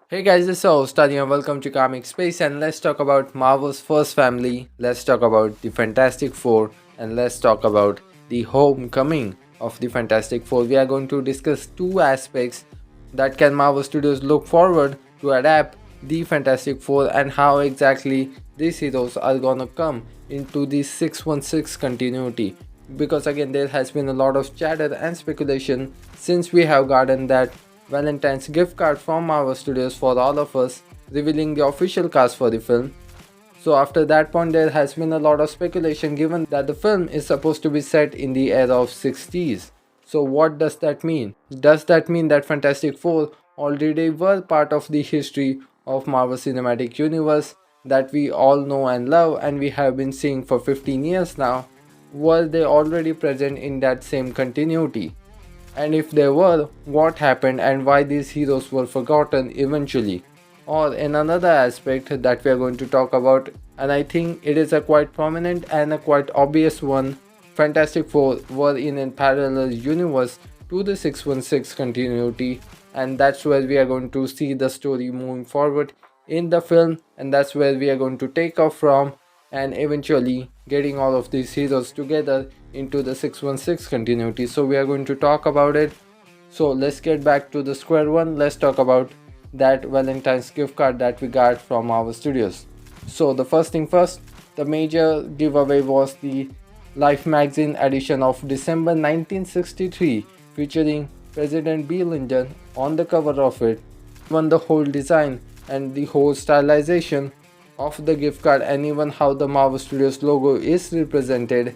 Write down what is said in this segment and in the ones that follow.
Hey guys, this is host Adi and welcome to Comic Space, and let's talk about Marvel's first family, let's talk about the Fantastic Four, and let's talk about the homecoming of the Fantastic Four. We are going to discuss two aspects that can Marvel Studios look forward to adapt the Fantastic Four and how exactly these heroes are gonna come into the 616 continuity. Because again, there has been a lot of chatter and speculation since we have gotten that Valentine's gift card from Marvel Studios for all of us, revealing the official cast for the film. So after that point, there has been a lot of speculation given that the film is supposed to be set in the era of 60s. So what does that mean? Does that mean that Fantastic Four already were part of the history of Marvel Cinematic Universe that we all know and love and we have been seeing for 15 years now? Were they already present in that same continuity? And if they were, what happened and why these heroes were forgotten eventually? Or in another aspect that we are going to talk about, and I think it is a quite prominent and a quite obvious one, Fantastic Four were in a parallel universe to the 616 continuity, and that's where we are going to see the story moving forward in the film, and that's where we are going to take off from, and eventually getting all of these heroes together into the 616 continuity. So we are going to talk about it. So let's get back to the square one. Let's talk about that Valentine's gift card that we got from our studios. So the first thing first, the major giveaway was the Life magazine edition of December 1963 featuring President B. Lyndon on the cover of it. Even the whole design and the whole stylization of the gift card, and even how the Marvel Studios logo is represented.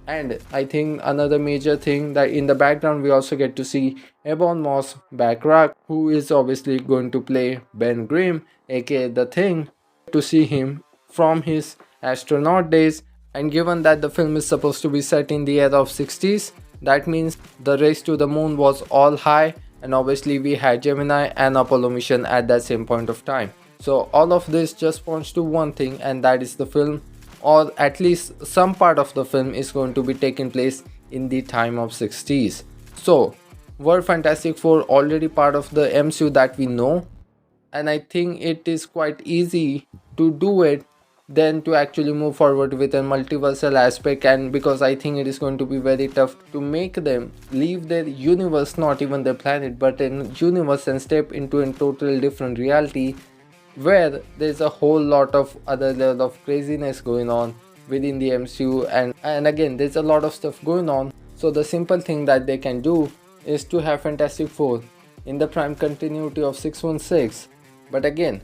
And I think another major thing that in the background we also get to see Ebon Moss Backrack, who is obviously going to play Ben Grimm, aka The Thing, to see him from his astronaut days. And given that the film is supposed to be set in the era of 60s, that means the race to the moon was all high, and obviously we had Gemini and Apollo mission at that same point of time. So all of this just points to one thing, and that is the film, or at least some part of the film, is going to be taking place in the time of 60s. So were Fantastic Four already part of the MCU that we know? And I think it is quite easy to do it than to actually move forward with a multiversal aspect, and because I think it is going to be very tough to make them leave their universe, not even their planet, but in universe, and step into a totally different reality where there's a whole lot of other level of craziness going on within the MCU, and again there's a lot of stuff going on. So the simple thing that they can do is to have Fantastic Four in the prime continuity of 616. But again,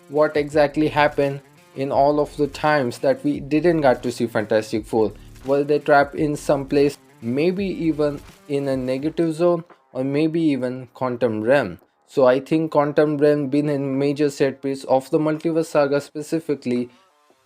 what exactly happened in all of the times that we didn't get to see Fantastic Four? Were they trapped in some place, maybe even in a negative zone, or maybe even quantum realm? So I think quantum realm been a major set piece of the multiverse saga specifically,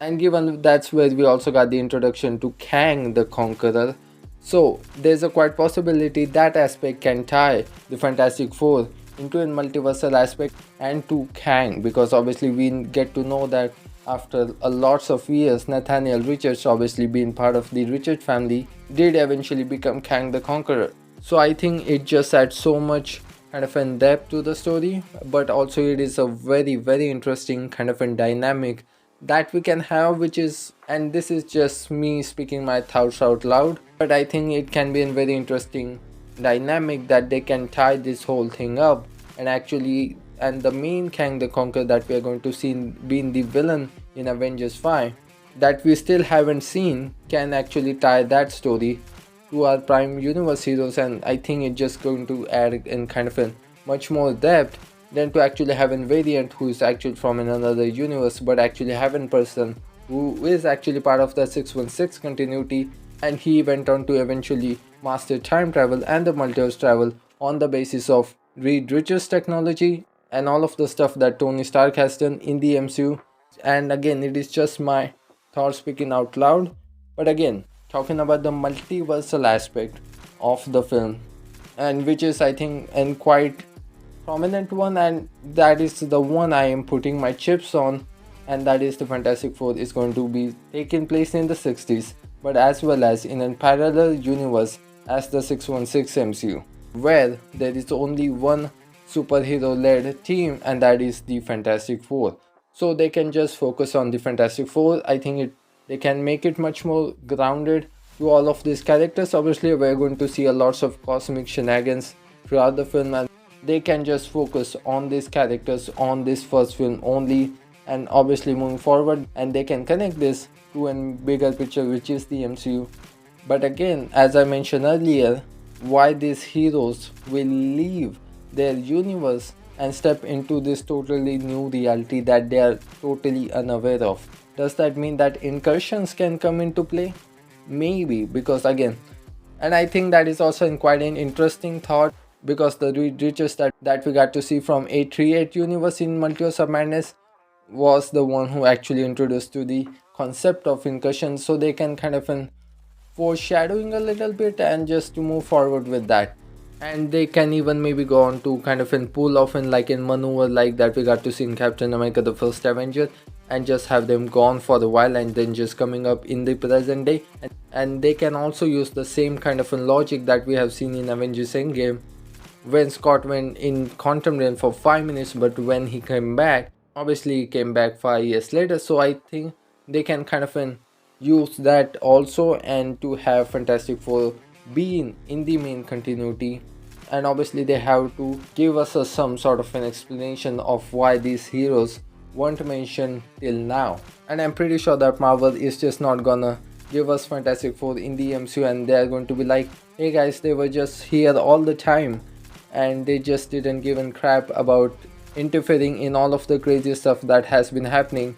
and given that's where we also got the introduction to Kang the Conqueror, so there's a quite possibility that aspect can tie the Fantastic Four into a multiversal aspect and to Kang, because obviously we get to know that after a lots of years, Nathaniel Richards, obviously being part of the Richards family, did eventually become Kang the Conqueror. So I think it just adds so much kind of in depth to the story, but also it is a very interesting kind of a dynamic that we can have, which is, and this is just me speaking my thoughts out loud, but I think it can be a very interesting dynamic that they can tie this whole thing up, and actually, and the main Kang the Conqueror that we are going to see being the villain in Avengers 5 that we still haven't seen can actually tie that story to our prime universe heroes, and I think it's just going to add in kind of a much more depth than to actually have a variant who is actually from another universe, but actually have a person who is actually part of the 616 continuity, and he went on to eventually master time travel and the multiverse travel on the basis of Reed Richards technology and all of the stuff that Tony Stark has done in the MCU. And again, it is just my thoughts speaking out loud, but again, talking about the multiversal aspect of the film, and which is I think a quite prominent one, and that is the one I am putting my chips on, and that is the Fantastic Four is going to be taking place in the 60s, but as well as in a parallel universe as the 616 MCU, where there is only one superhero led team, and that is the Fantastic Four. So they can just focus on the Fantastic Four. I think they can make it much more grounded to all of these characters. Obviously we're going to see a lots of cosmic shenanigans throughout the film, and they can just focus on these characters on this first film only, and obviously moving forward, and they can connect this to a bigger picture, which is the MCU. But again, as I mentioned earlier, why these heroes will leave their universe and step into this totally new reality that they are totally unaware of. Does that mean that incursions can come into play? Maybe, because again, and I think that is also quite an interesting thought, because the riches that we got to see from 838 universe in Multiverse of Madness was the one who actually introduced to the concept of incursion, so they can kind of foreshadowing a little bit and just to move forward with that. And they can even maybe go on to kind of pull off in like in maneuver like that we got to see in Captain America the first Avenger, and just have them gone for a while and then just coming up in the present day. And they can also use the same kind of logic that we have seen in Avengers Endgame, when Scott went in quantum realm for 5 minutes, but when he came back, obviously he came back 5 years later. So I think they can kind of use that also, and to have Fantastic Four being in the main continuity. And obviously they have to give us some sort of an explanation of why these heroes weren't mentioned till now. And I'm pretty sure that Marvel is just not gonna give us Fantastic Four in the MCU and they're going to be like, hey guys, they were just here all the time and they just didn't give a crap about interfering in all of the crazy stuff that has been happening,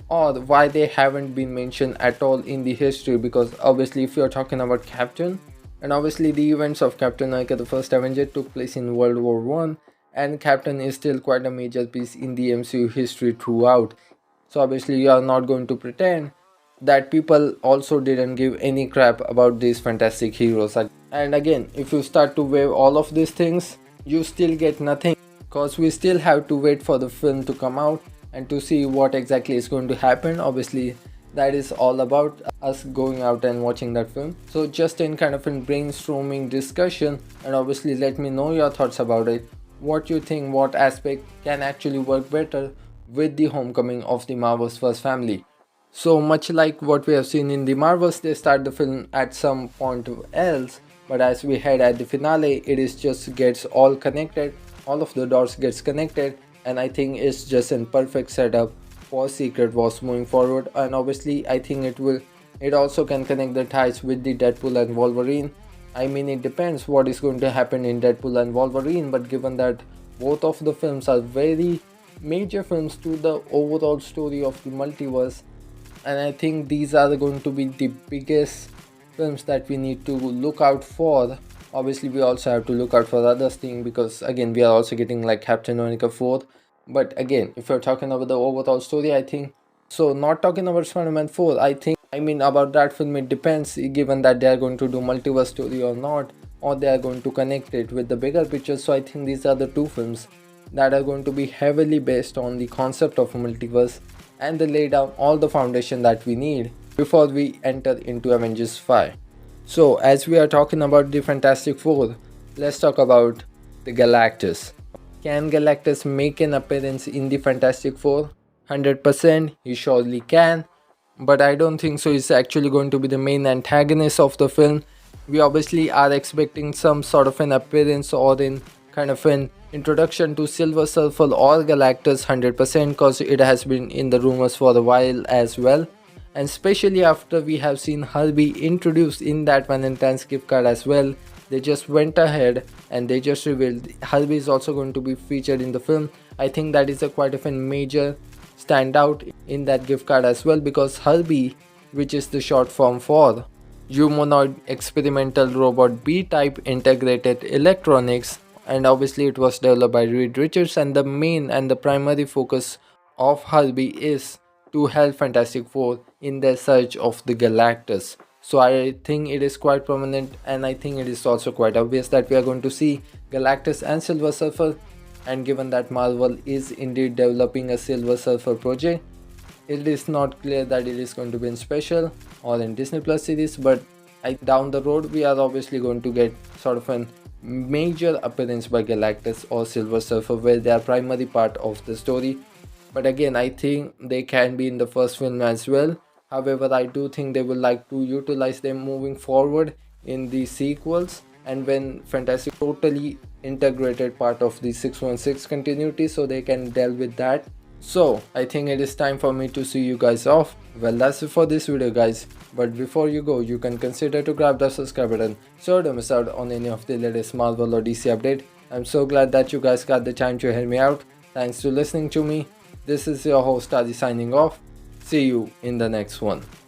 or why they haven't been mentioned at all in the history. Because obviously if you're talking about Captain, and obviously the events of Captain America the first Avenger took place in World War One, and Captain is still quite a major piece in the MCU history throughout. So obviously you are not going to pretend that people also didn't give any crap about these fantastic heroes. And again, if you start to weigh all of these things, you still get nothing, because we still have to wait for the film to come out and to see what exactly is going to happen. Obviously that is all about us going out and watching that film. So just in kind of a brainstorming discussion, and obviously let me know your thoughts about it. What you think, what aspect can actually work better with the homecoming of the Marvel's first family. So much like what we have seen in the Marvels, they start the film at some point else, but as we head at the finale, it is just gets all connected, all of the dots gets connected, and I think it's just a perfect setup for Secret Wars moving forward. And obviously I think it also can connect the ties with the Deadpool and Wolverine. I mean, it depends what is going to happen in Deadpool and Wolverine, but given that both of the films are very major films to the overall story of the multiverse, and I think these are going to be the biggest films that we need to look out for. Obviously we also have to look out for other things, because again we are also getting like Captain America 4. But again, if you're talking about the overall story, I think so. Not talking about Spider-Man 4, I mean about that film, it depends, given that they are going to do multiverse story or not, or they are going to connect it with the bigger picture. So I think these are the two films that are going to be heavily based on the concept of a multiverse, and they lay down all the foundation that we need before we enter into Avengers 5. So as we are talking about the Fantastic Four, let's talk about the Galactus. Can Galactus make an appearance in the Fantastic Four? 100%, he surely can, but I don't think so he's actually going to be the main antagonist of the film. We obviously are expecting some sort of an appearance or in kind of an introduction to Silver Surfer or Galactus 100%, because it has been in the rumors for a while as well. And especially after we have seen her be introduced in that Valentine's gift card as well, they just went ahead and they just revealed Herbie is also going to be featured in the film. I think that is a quite of a major standout in that gift card as well, because Herbie, which is the short form for Humanoid Experimental Robot B-Type Integrated Electronics, and obviously it was developed by Reed Richards, and the main and the primary focus of Herbie is to help Fantastic Four in their search of the Galactus. So I think it is quite prominent, and I think it is also quite obvious that we are going to see Galactus and Silver Surfer. And given that Marvel is indeed developing a Silver Surfer project, it is not clear that it is going to be in special or in Disney Plus series, but down the road we are obviously going to get sort of an major appearance by Galactus or Silver Surfer where they are primary part of the story. But again, I think they can be in the first film as well. However, I do think they will like to utilize them moving forward in the sequels, and when Fantastic totally integrated part of the 616 continuity, so they can delve with that. So I think it is time for me to see you guys off. Well, that's it for this video guys, but before you go, you can consider to grab the subscribe button so don't miss out on any of the latest Marvel or DC update. I'm so glad that you guys got the time to hear me out. Thanks to listening to me. This is your host Adi signing off. See you in the next one.